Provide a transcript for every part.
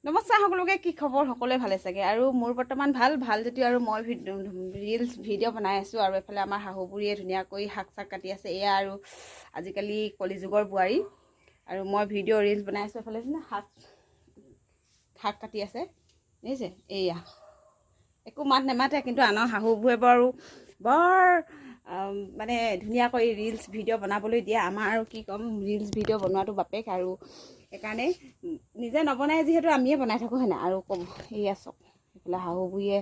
নমস্কাৰ সকলোকে, কি খবৰ? সকলোৱে ভালে চাগে। আৰু মোৰ বৰ্তমান ভাল যদিও আৰু মই ৰিলছ ভিডিঅ' বনাই আছোঁ। আৰু এফালে আমাৰ শাহুবুঢ়ীয়ে ধুনীয়াকৈ শাক চাক কাটি আছে। এয়া আৰু আজিকালি কলিযুগৰ বোৱাৰী। আৰু মই ভিডিঅ' ৰিলছ বনাই আছোঁ। এফালে শাক কাটি আছে, দেখিছে? এয়া একো মাত নেমাতে, কিন্তু আনৰ শাহুবোৰে বৰ মানে ধুনীয়াকৈ ৰিলছ ভিডিঅ' বনাবলৈ দিয়ে। আমাৰ আৰু কি ক'ম, ৰিলছ ভিডিঅ' বনোৱাটো বাপেক, আৰু সেইকাৰণে নিজে নবনাই যিহেতু আমিয়ে বনাই থাকোঁ হয় নাই। আৰু ক'ব এয়া চক, এইফালে শাহুবুঢ়ীয়ে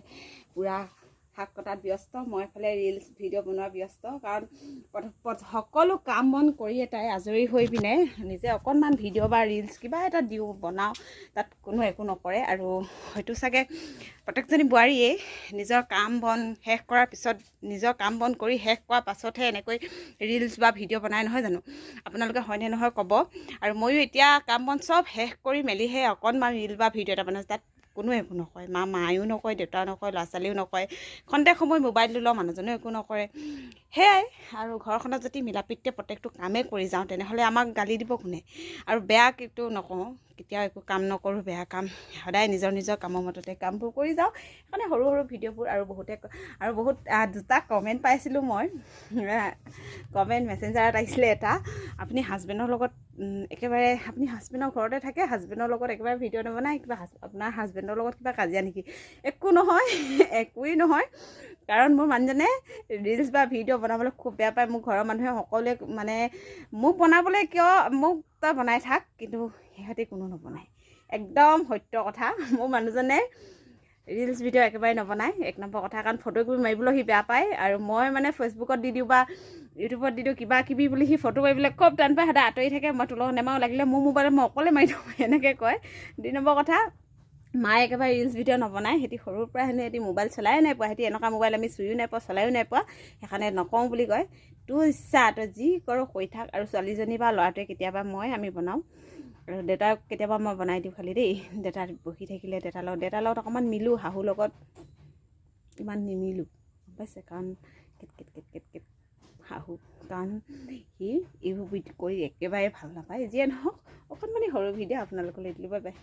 পূৰা শাক কটাত ব্যস্ত, মই এইফালে ৰিলছ ভিডিঅ' বনোৱা ব্যস্ত। কাৰণ সকলো কাম বন কৰি তাই আজৰি হৈ পিনে নিজে অকণমান ভিডিঅ' বা ৰিলছ কিবা এটা দিওঁ, বনাওঁ, তাত কোনো একো নকৰে। আৰু হয়তো চাগে প্ৰত্যেকজনী বোৱাৰীয়ে নিজৰ কাম বন শেষ কৰাৰ পিছত, নিজৰ কাম বন কৰি শেষ কৰাৰ পাছতহে এনেকৈ ৰিলছ বা ভিডিঅ' বনাই, নহয় জানো? আপোনালোকে হয়নে নহয় ক'ব। আৰু ময়ো এতিয়া কাম বন চব শেষ কৰি মেলিহে অকণমান ৰিল বা ভিডিঅ' এটা বনাইছোঁ। তাত কোনো একো নকয়, মায়েও নকয়, দেউতাও নকয়, ল'ৰা ছোৱালীও নকয়। খন্তেক সময় মোবাইলটো লওঁ, মানুহজনেও একো নকৰে। সেয়াই। আৰু ঘৰখনত যদি মিলাপ্ৰীতিৰে প্ৰত্যেকটো কামেই কৰি যাওঁ, তেনেহ'লে আমাক গালি দিব কোনে? আৰু বেয়া কিন্তু নকওঁ, কেতিয়াও একো কাম নকৰোঁ বেয়া কাম, সদায় নিজৰ কামৰ মততে কামবোৰ কৰি যাওঁ। সেইকাৰণে সৰু ভিডিঅ'বোৰ। আৰু বহুত দুটা কমেণ্ট পাইছিলোঁ মই, কমেণ্ট মেছেঞ্জাৰত আহিছিলে এটা, আপুনি হাজবেণ্ডৰ লগত একেবাৰে, আপুনি হাজবেণ্ডৰ ঘৰতে থাকে, হাজবেণ্ডৰ লগত একেবাৰে ভিডিঅ' নবনাই, কিবা আপোনাৰ হাজবেণ্ডৰ লগত কিবা কাজিয়া নেকি? একো নহয়, একোৱেই নহয়। কাৰণ মোৰ মানুহজনে ৰিলছ বা ভিডিঅ' বনাবলৈ খুব বেয়া পায়। মোৰ ঘৰৰ মানুহে সকলোৱে মানে মোক বনাবলৈ, কিয় মোক তই বনাই থাক, কিন্তু সিহঁতে কোনো নবনায়। একদম সত্য কথা। মোৰ মানুহজনে ৰিলছ ভিডিঅ' একেবাৰে নবনায়, এক নম্বৰ কথা। কাৰণ ফটো কপি মাৰিবলৈ সি বেয়া পায়। আৰু মই মানে ফেচবুকত দি দিওঁ বা ইউটিউবত দি দিওঁ কিবা কিবি বুলি, সি ফটো মাৰিবলৈ খুব টান পায়, সদায় আঁতৰি থাকে। মই তোৰ লগত নেমাৰো, লাগিলে মোৰ মোবাইলত মই অকলে মাৰি দিওঁ, এনেকৈ কয়। 2 নম্বৰ কথা, মায়ে একেবাৰে ৰিলছ ভিডিঅ' নবনায়। সিহঁতি সৰুৰ পৰা সিহঁতি মোবাইল চলাই নাই পোৱা, সিহঁতি এনেকুৱা মোবাইল আমি চুইও নাই পোৱা, চলাইও নাই পোৱা। সেইকাৰণে নকওঁ বুলি কয়। তোৰ ইচ্ছা, তই যি কৰ কৰি থাক। আৰু ছোৱালীজনী বা ল'ৰাটোৱে কেতিয়াবা আমি বনাওঁ। আৰু দেউতাক কেতিয়াবা মই বনাই দিওঁ খালি দেই। দেউতা বহি থাকিলে দেউতাৰ লগত অকণমান মিলোঁ, শাহুৰ লগত ইমান নিমিলোঁ, গম পাইছে? কাৰণ কেট শাহু, কাৰণ সি এইবোৰ কৰি একেবাৰে ভাল নাপায়। যিয়ে নহওক, অকণমানি সৰু ভিডিঅ' আপোনালোকলৈ দিলোঁ। Bye bye.